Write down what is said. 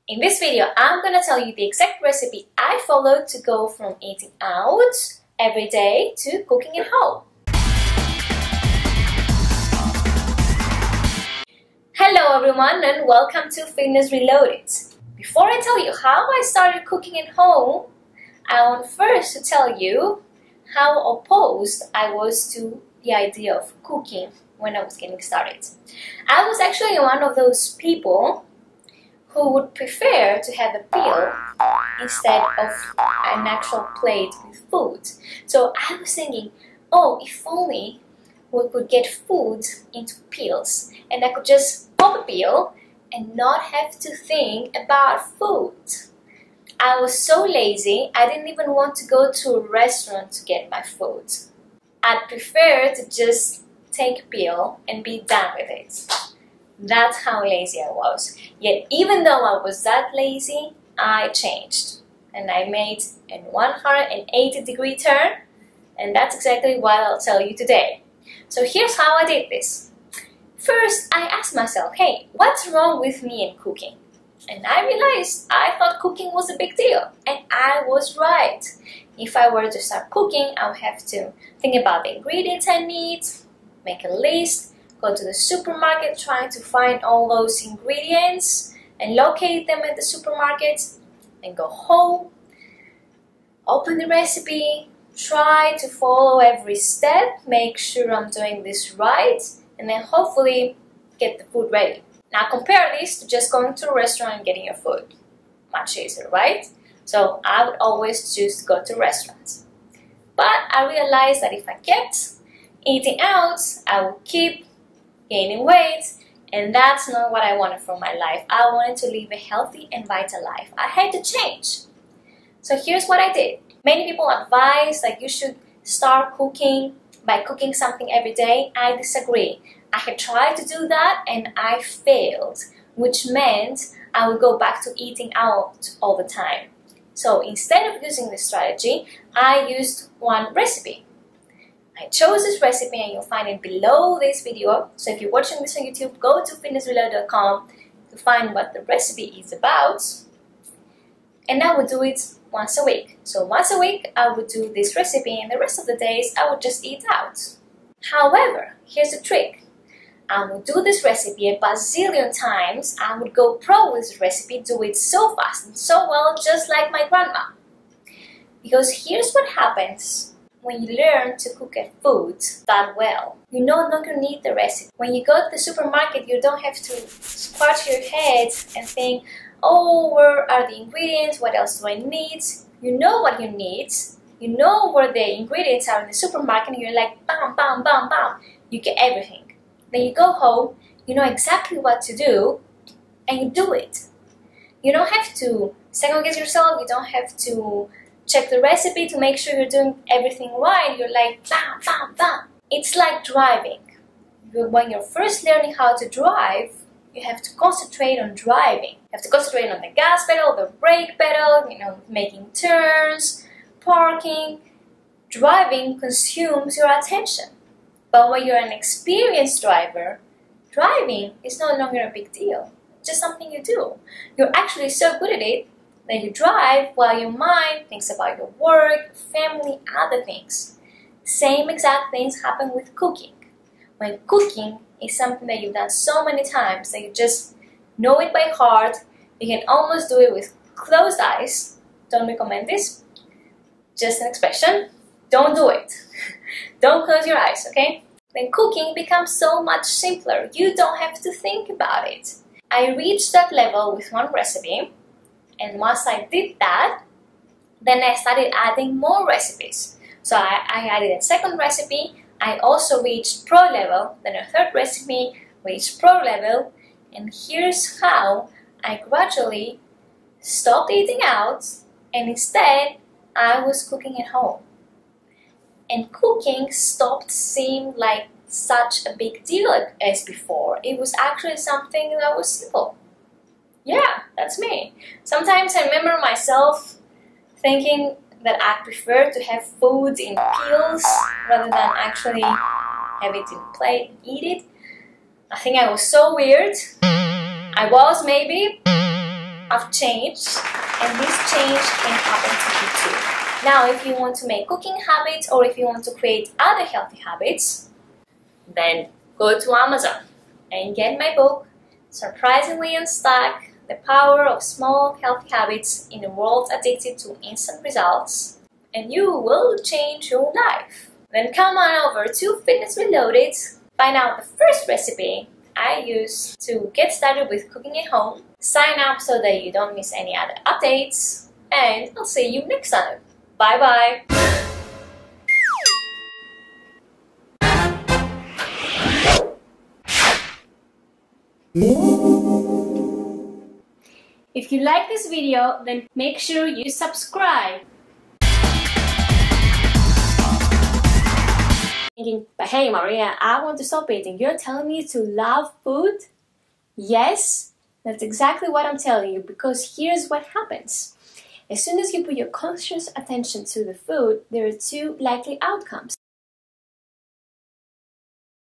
In this video, I'm gonna tell you the exact recipe I followed to go from eating out every day to cooking at home. Hello everyone and welcome to Fitness Reloaded. Before I tell you how I started cooking at home, I want first to tell you how opposed I was to the idea of cooking when I was getting started. I was actually one of those people who would prefer to have a meal instead of an actual plate with food. So I was thinking, oh, if only we could get food into pills and I could just pop a pill and not have to think about food. I was so lazy, I didn't even want to go to a restaurant to get my food. I'd prefer to just take a pill and be done with it. That's how lazy I was. Yet even though I was that lazy, I changed. And I made a 180-degree turn. And that's exactly what I'll tell you today. So here's how I did this. First, I asked myself, hey, what's wrong with me in cooking? And I realized I thought cooking was a big deal. And I was right. If I were to start cooking, I would have to think about the ingredients I need, make a list, go to the supermarket trying to find all those ingredients and locate them at the supermarket, and go home, open the recipe, try to follow every step, make sure I'm doing this right, and then hopefully get the food ready. Now compare this to just going to a restaurant and getting your food. Much easier, right? So I would always choose to go to restaurants. But I realized that if I kept eating out, I would keep gaining weight, and that's not what I wanted from my life. I wanted to live a healthy and vital life. I had to change. So here's what I did. Many people advise that you should start cooking by cooking something every day. I disagree. I had tried to do that and I failed, which meant I would go back to eating out all the time. So instead of using this strategy, I used one recipe. I chose this recipe and you'll find it below this video. So if you're watching this on YouTube, go to fitnessreloaded.com to find what the recipe is about. And I would do it once a week. So once a week I would do this recipe and the rest of the days I would just eat out. However, here's the trick. I would do this recipe a bazillion times. I would go pro with this recipe, do it so fast and so well, just like my grandma. Because here's what happens when you learn to cook a food that well. You no longer need the recipe. When you go to the supermarket, you don't have to scratch your head and think, oh, where are the ingredients? What else do I need? You know what you need. You know where the ingredients are in the supermarket and you're like, bam, bam, bam, bam. You get everything. Then you go home, you know exactly what to do, and you do it. You don't have to second guess yourself. You don't have to check the recipe to make sure you're doing everything right. You're like, bam, bam, bam. It's like driving. When you're first learning how to drive, you have to concentrate on driving. You have to concentrate on the gas pedal, the brake pedal, making turns, parking. Driving consumes your attention. But when you're an experienced driver, driving is no longer a big deal. It's just something you do. You're actually so good at it that you drive while your mind thinks about your work, family, other things. Same exact things happen with cooking. When cooking is something that you've done so many times that you just know it by heart, you can almost do it with closed eyes. Don't recommend this. Just an expression. Don't do it. Don't close your eyes, okay? Then cooking becomes so much simpler. You don't have to think about it. I reached that level with one recipe. And once I did that, then I started adding more recipes. So I added a second recipe. I also reached pro level. Then a third recipe reached pro level. And here's how I gradually stopped eating out. And instead, I was cooking at home. And cooking stopped seeming like such a big deal as before. It was actually something that was simple. Yeah, that's me. Sometimes I remember myself thinking that I prefer to have food in pills rather than actually have it in a plate and eat it. I think I was so weird. I was maybe. I've changed, and this change can happen to you too. Now, if you want to make cooking habits or if you want to create other healthy habits, then go to Amazon and get my book, Surprisingly Unstuck: The Power of Small Healthy Habits in a World Addicted to Instant Results, and you will change your life. Then come on over to Fitness Reloaded, find out the first recipe I use to get started with cooking at home, sign up so that you don't miss any other updates, and I'll see you next time. Bye bye! If you like this video, then make sure you subscribe. Thinking, but hey Maria, I want to stop eating. You're telling me to love food? Yes, that's exactly what I'm telling you, because here's what happens. As soon as you put your conscious attention to the food, there are two likely outcomes.